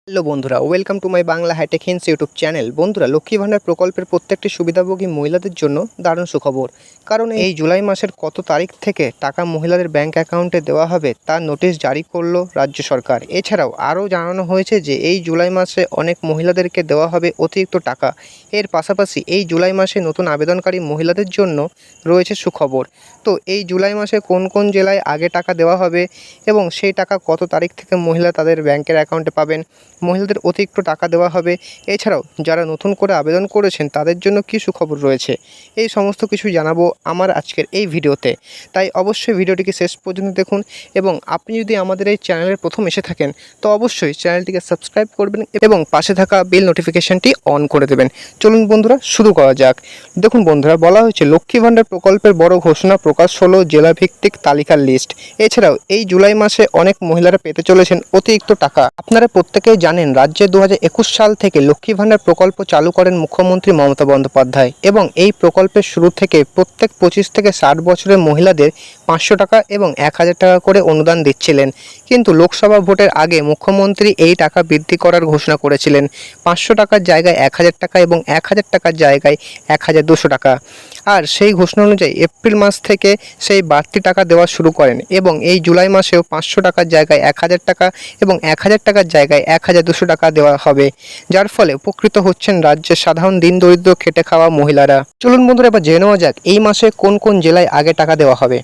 Hello বন্ধুরা, welcome to my Bangla hitech hints YouTube channel. বন্ধুরা, লক্ষ্মী ভাণ্ডার প্রকল্পের প্রত্যেকটি সুবিধাভোগী মহিলাদের জন্য দারুণ সুখবর। কারণ এই জুলাই মাসের কত তারিখ থেকে টাকা মহিলাদের ব্যাংক অ্যাকাউন্টে দেওয়া হবে তার নোটিশ জারি করলো রাজ্য সরকার। এছাড়াও আরও জানানো হয়েছে যে এই জুলাই মাসে অনেক মহিলাদেরকে দেওয়া হবে অতিরিক্ত টাকা। এর পাশাপাশি এই জুলাই মাসে নতুন আবেদনকারী মহিলাদের জন্য রয়েছে সুখবর। তো এই জুলাই মাসে কোন কোন জেলায় আগে টাকা দেওয়া হবে এবং সেই টাকা কত তারিখ থেকে মহিলা তাদের ব্যাংকের অ্যাকাউন্টে পাবেন, মহিলাদের অতিরিক্ত টাকা দেওয়া হবে, এছাড়াও যারা নতুন করে আবেদন করেছেন তাদের জন্য কী সুখবর রয়েছে, এই সমস্ত কিছু জানাবো আমার আজকের এই ভিডিওতে। তাই অবশ্যই ভিডিওটিকে শেষ পর্যন্ত দেখুন এবং আপনি যদি আমাদের এই চ্যানেলের প্রথম এসে থাকেন তো অবশ্যই চ্যানেলটিকে সাবস্ক্রাইব করবেন এবং পাশে থাকা বেল নোটিফিকেশানটি অন করে দেবেন। চলুন বন্ধুরা, শুরু করা যাক। দেখুন বন্ধুরা, বলা হয়েছে লক্ষ্মী ভাণ্ডার প্রকল্পের বড় ঘোষণা প্রকাশ হলো জেলাভিত্তিক তালিকার লিস্ট। এছাড়াও এই জুলাই মাসে অনেক মহিলারা পেতে চলেছেন অতিরিক্ত টাকা। আপনারা প্রত্যেকেই জানেন রাজ্যে 2021 সাল থেকে লক্ষ্মী ভাণ্ডার প্রকল্প চালু করেন মুখ্যমন্ত্রী মমতা বন্দ্যোপাধ্যায় এবং এই প্রকল্পের শুরু থেকে প্রত্যেক 25 থেকে 60 বছরের মহিলাদের 500 টাকা এবং 1000 টাকা করে অনুদান দিচ্ছিলেন। কিন্তু লোকসভা ভোটের আগে মুখ্যমন্ত্রী এই টাকা বৃদ্ধি করার ঘোষণা করেছিলেন। 500 টাকার জায়গায় 1000 টাকা এবং 1000 টাকার জায়গায় 1200 টাকা। আর সেই ঘোষণা অনুযায়ী এপ্রিল মাস থেকে সেই বাড়তি টাকা দেওয়া শুরু করেন এবং এই জুলাই মাসেও 500 টাকার জায়গায় 1000 টাকা এবং 1000 টাকার জায়গায় 1200 টাকা দেওয়া হবে, যার ফলে উপকৃত হচ্ছেন রাজ্যের সাধারণ দিন দরিদ্র খেটে খাওয়া মহিলারা। চলুন বন্ধুরা, এবার জেনে নেওয়া যাক এই মাসে কোন কোন জেলায় আগে টাকা দেওয়া হবে।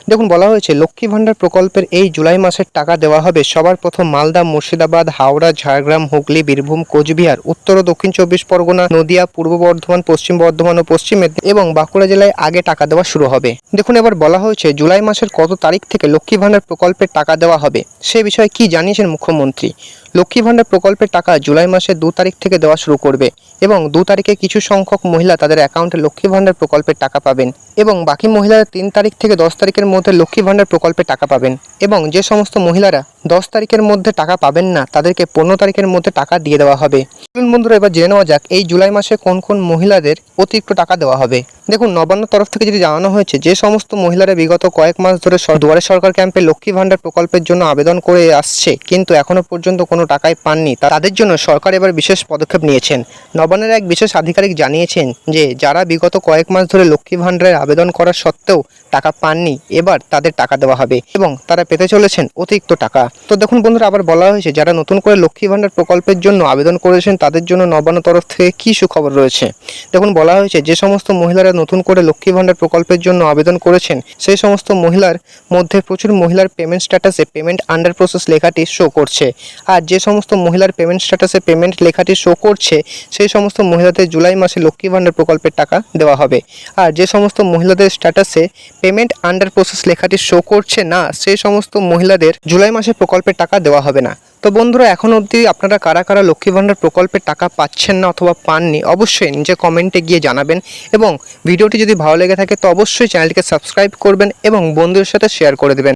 দেখুন, বলা হয়েছে লক্ষ্মী ভাণ্ডার প্রকল্পের এই জুলাই মাসের টাকা দেওয়া হবে সবার প্রথম মালদা, মুর্শিদাবাদ, হাওড়া, ঝাড়গ্রাম, হুগলি, বীরভূম, কোচবিহার, উত্তর ও দক্ষিণ 24 পরগনা, নদিয়া, পূর্ব বর্ধমান, পশ্চিম বর্ধমান ও পশ্চিম মেদিনীপুর এবং বাঁকুড়া জেলায় আগে টাকা দেওয়া শুরু হবে। দেখুন, এবার বলা হয়েছে জুলাই মাসের কত তারিখ থেকে লক্ষ্মী ভাণ্ডার প্রকল্পের টাকা দেওয়া হবে সে বিষয়ে কি জানিয়েছেন মুখ্যমন্ত্রী। লক্ষ্মী ভাণ্ডার প্রকল্পের টাকা জুলাই মাসের 2 তারিখ থেকে দেওয়া শুরু করবে এবং 2 তারিখে কিছু সংখ্যক মহিলা তাদের অ্যাকাউন্টে লক্ষ্মী ভাণ্ডার প্রকল্পের টাকা পাবেন এবং বাকি মহিলারা 3 তারিখ থেকে 10 তারিখের মধ্যে লক্ষ্মী ভাণ্ডার প্রকল্পে টাকা পাবেন এবং যে সমস্ত মহিলারা 10 তারিখের মধ্যে টাকা পাবেন না তাদেরকে 15 তারিখের মধ্যে টাকা দিয়ে দেওয়া হবে। চলুন বন্ধুরা, এবার জেনে নেওয়া যাক এই জুলাই মাসে কোন কোন মহিলাদের অতিরিক্ত টাকা দেওয়া হবে। দেখুন, নবান্ন তরফ থেকে যেটি জানানো হয়েছে যে সমস্ত মহিলারা বিগত কয়েক মাস ধরে দুয়ারে সরকার ক্যাম্পে লক্ষ্মী ভাণ্ডার প্রকল্পের জন্য আবেদন করে আসছে কিন্তু এখনও পর্যন্ত কোনো টাকাই পাননি, তাদের জন্য সরকার এবার বিশেষ পদক্ষেপ নিয়েছেন। নবান্নের এক বিশেষ আধিকারিক জানিয়েছেন যে যারা বিগত কয়েক মাস ধরে লক্ষ্মী ভাণ্ডারের আবেদন করা সত্ত্বেও টাকা পাননি এবার তাদের টাকা দেওয়া হবে এবং তারা পেতে চলেছেন অতিরিক্ত টাকা। তো দেখুন বন্ধুরা, আবার বলা হয়েছে যারা নতুন করে লক্ষ্মী ভাণ্ডার প্রকল্পের জন্য আবেদন করেছেন তাদের জন্য নবান্ন তরফ থেকে কী সুখবর রয়েছে। দেখুন, বলা হয়েছে যে সমস্ত মহিলারা নতুন করে লক্ষ্মী ভাণ্ডার প্রকল্পের জন্য আবেদন করেছেন সেই সমস্ত মহিলার মধ্যে প্রচুর মহিলার পেমেন্ট স্ট্যাটাসে পেমেন্ট আন্ডার প্রসেস লেখাটি শো করছে। আর যে সমস্ত মহিলার পেমেন্ট স্ট্যাটাসে পেমেন্ট লেখাটি শো করছে সেই সমস্ত মহিলাদের জুলাই মাসে লক্ষ্মী ভাণ্ডার প্রকল্পের টাকা দেওয়া হবে। আর যে সমস্ত মহিলাদের স্ট্যাটাসে পেমেন্ট আন্ডার প্রসেস লেখাটি শো করছে না সেই সমস্ত মহিলাদের জুলাই মাসে প্রকল্পের টাকা দেওয়া হবে না। তো বন্ধুরা, এখন অবধি আপনারা কারা কারা লক্ষ্মী ভাণ্ডার প্রকল্পের টাকা পাচ্ছেন না অথবা পাননি অবশ্যই নিচে কমেন্টে গিয়ে জানাবেন এবং ভিডিওটি যদি ভালো লেগে থাকে তো অবশ্যই চ্যানেলটিকে সাবস্ক্রাইব করবেন এবং বন্ধুদের সাথে শেয়ার করে দেবেন।